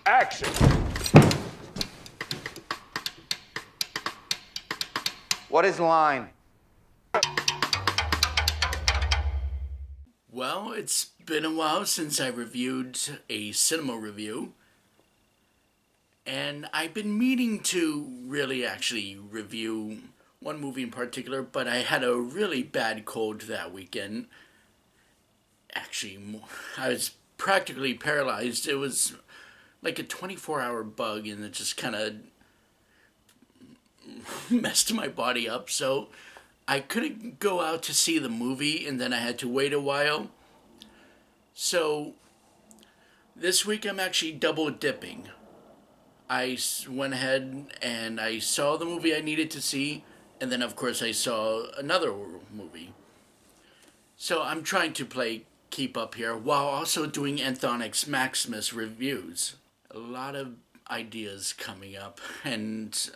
Action. What is line? Well, it's been a while since I reviewed a cinema review, and I've been meaning to really actually review one movie in particular, but I had a really bad cold that weekend. Actually, I was practically paralyzed. It was like a 24-hour bug, and it just kind of messed my body up, so I couldn't go out to see the movie, and then I had to wait a while. So this week I'm actually double dipping. I went ahead and I saw the movie I needed to see, and then of course I saw another movie. So I'm trying to play keep up here while also doing Anthonyx Maximus reviews. A lot of ideas coming up and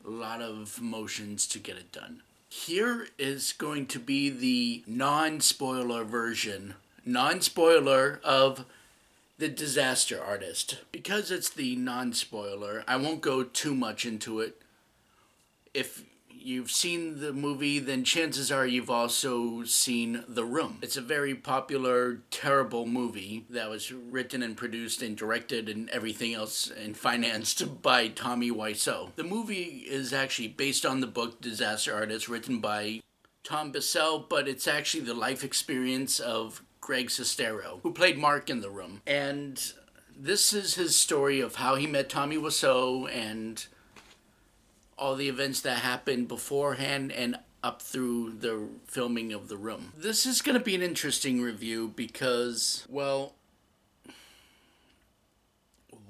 a lot of motions to get it done. Here is going to be the non-spoiler version, non-spoiler of The Disaster Artist. Because it's the non-spoiler, I won't go too much into it. If you've seen the movie, then chances are you've also seen The Room. It's a very popular, terrible movie that was written and produced and directed and everything else and financed by Tommy Wiseau. The movie is actually based on the book Disaster Artist, written by Tom Bissell, but it's actually the life experience of Greg Sestero, who played Mark in The Room. And this is his story of how he met Tommy Wiseau and all the events that happened beforehand and up through the filming of The Room. This is going to be an interesting review because, well,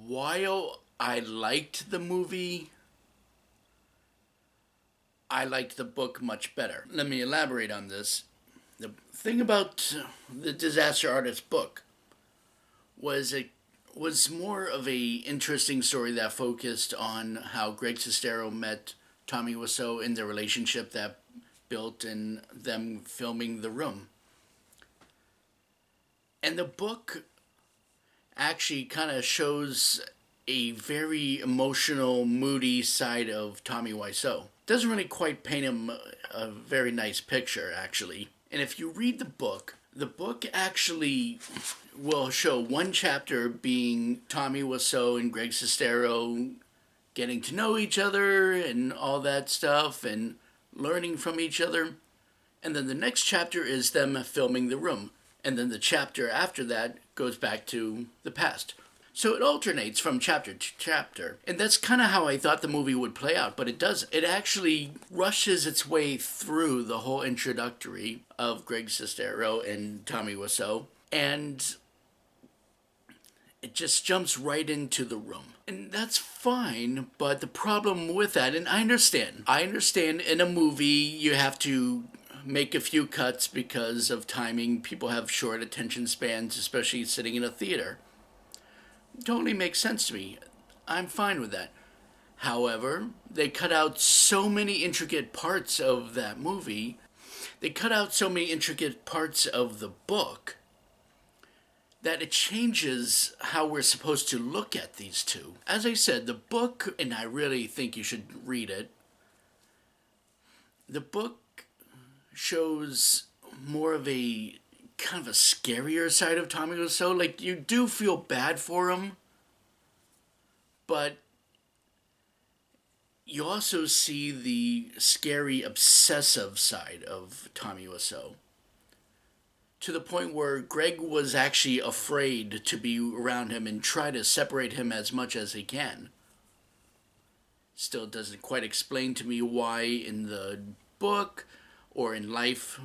while I liked the movie, I liked the book much better. Let me elaborate on this. The thing about the Disaster Artist book was it was more of a interesting story that focused on how Greg Sestero met Tommy Wiseau in their relationship that built in them filming The Room. And the book actually kind of shows a very emotional, moody side of Tommy Wiseau. Doesn't really quite paint him a very nice picture, actually. And if you read the book actually will show one chapter being Tommy Wiseau and Greg Sestero getting to know each other and all that stuff and learning from each other. And then the next chapter is them filming The Room. And then the chapter after that goes back to the past. So it alternates from chapter to chapter. And that's kind of how I thought the movie would play out, but it doesn't. It actually rushes its way through the whole introductory of Greg Sestero and Tommy Wiseau. And it just jumps right into The Room. And that's fine, but the problem with that, and I understand in a movie you have to make a few cuts because of timing. People have short attention spans, especially sitting in a theater. Totally makes sense to me. I'm fine with that. However, they cut out so many intricate parts of that movie. They cut out so many intricate parts of the book that it changes how we're supposed to look at these two. As I said, the book, and I really think you should read it, the book shows more of a kind of a scarier side of Tommy Wiseau. Like, you do feel bad for him, but you also see the scary, obsessive side of Tommy Wiseau. To the point where Greg was actually afraid to be around him and try to separate him as much as he can. Still doesn't quite explain to me why in the book or in life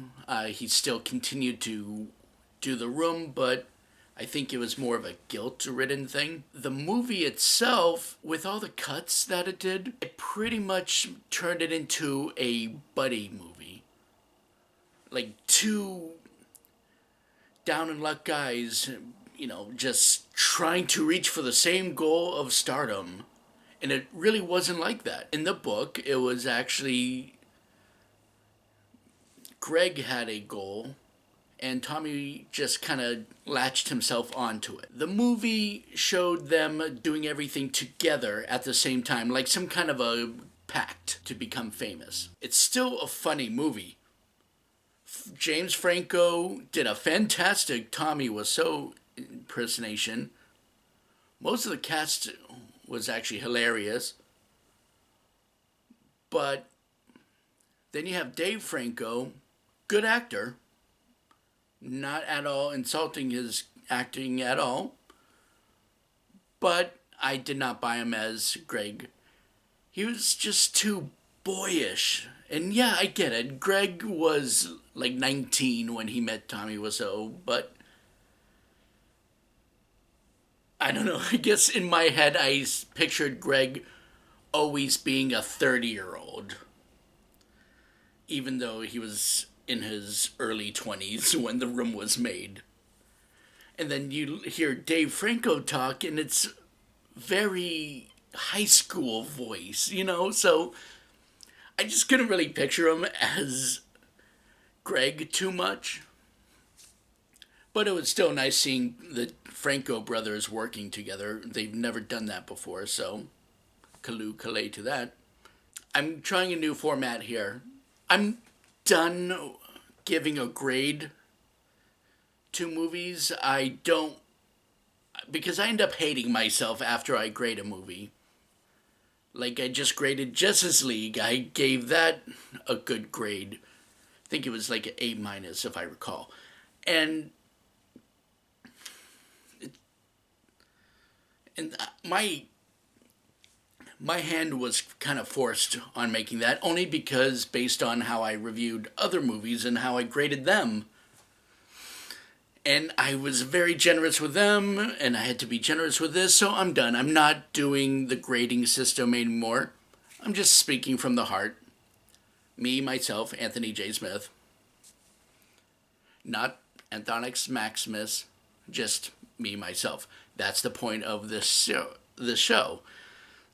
he still continued to do The Room, but I think it was more of a guilt-ridden thing. The movie itself, with all the cuts that it did, it pretty much turned it into a buddy movie. Like two down-and-luck guys, just trying to reach for the same goal of stardom. And it really wasn't like that. In the book, it was actually Greg had a goal, and Tommy just kind of latched himself onto it. The movie showed them doing everything together at the same time, like some kind of a pact to become famous. It's still a funny movie. James Franco did a fantastic Tommy Wiseau impersonation. Most of the cast was actually hilarious. But then you have Dave Franco, good actor, not at all insulting his acting at all. But I did not buy him as Greg. He was just too boyish. And yeah, I get it. Greg was like 19 when he met Tommy Wiseau, but I don't know. I guess in my head I pictured Greg always being a 30-year-old, even though he was in his early 20s when The Room was made. And then you hear Dave Franco talk, and it's very high school voice, so I just couldn't really picture him as Greg too much. But it was still nice seeing the Franco brothers working together. They've never done that before, so Kalay to that. I'm trying a new format here. I'm done giving a grade to movies. Because I end up hating myself after I grade a movie. Like I just graded Justice League. I gave that a good grade. I think it was like an A- if I recall. And my hand was kind of forced on making that, only because based on how I reviewed other movies and how I graded them. And I was very generous with them, and I had to be generous with this, so I'm done. I'm not doing the grading system anymore. I'm just speaking from the heart. Me, myself, Anthony J. Smith. Not Anthonyx Maximus, just me, myself. That's the point of this show.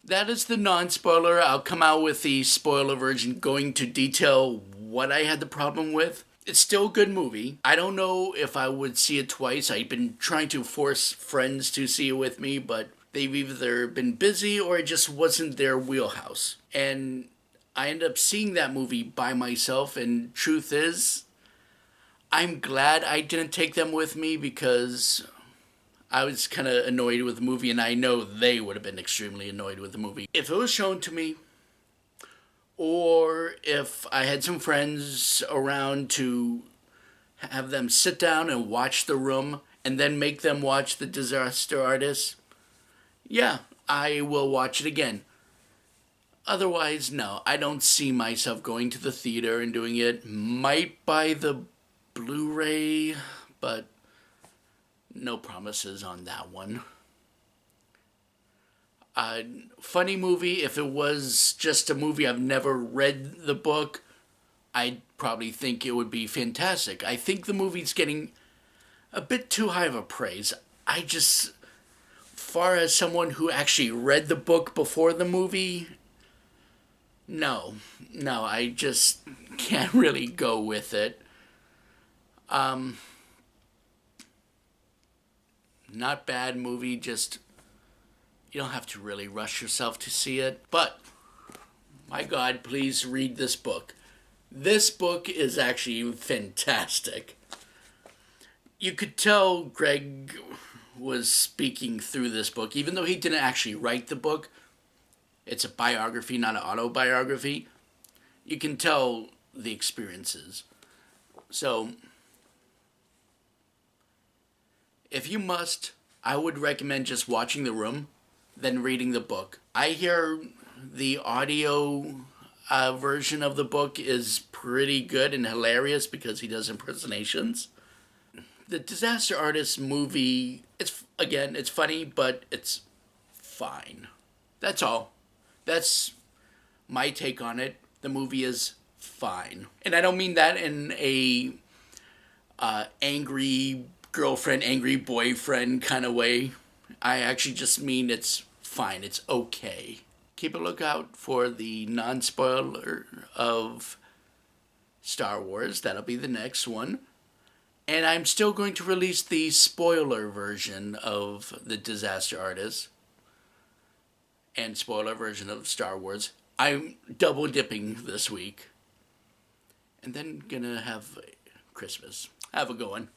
That is the non-spoiler. I'll come out with the spoiler version going to detail what I had the problem with. It's still a good movie. I don't know if I would see it twice. I've been trying to force friends to see it with me, but they've either been busy or it just wasn't their wheelhouse. And I ended up seeing that movie by myself, and truth is, I'm glad I didn't take them with me because I was kind of annoyed with the movie, and I know they would have been extremely annoyed with the movie. If it was shown to me, or if I had some friends around to have them sit down and watch The Room and then make them watch The Disaster Artist, yeah, I will watch it again. Otherwise, no, I don't see myself going to the theater and doing it. Might buy the Blu-ray, but no promises on that one. Funny movie. If it was just a movie I've never read the book, I'd probably think it would be fantastic. I think the movie's getting a bit too high of a praise. Far as someone who actually read the book before the movie, no, I just can't really go with it. Not bad movie, just you don't have to really rush yourself to see it. But, my God, please read this book. This book is actually fantastic. You could tell Greg was speaking through this book, even though he didn't actually write the book. It's a biography, not an autobiography. You can tell the experiences. So, if you must, I would recommend just watching The Room, then reading the book. I hear the audio version of the book is pretty good and hilarious because he does impersonations. The Disaster Artist movie, it's funny, but it's fine. That's all. That's my take on it. The movie is fine. And I don't mean that in a angry girlfriend, angry boyfriend kind of way. I actually just mean it's fine. It's okay. Keep a lookout for the non-spoiler of Star Wars. That'll be the next one. And I'm still going to release the spoiler version of The Disaster Artist and spoiler version of Star Wars. I'm double dipping this week. And then gonna have Christmas. Have a good one.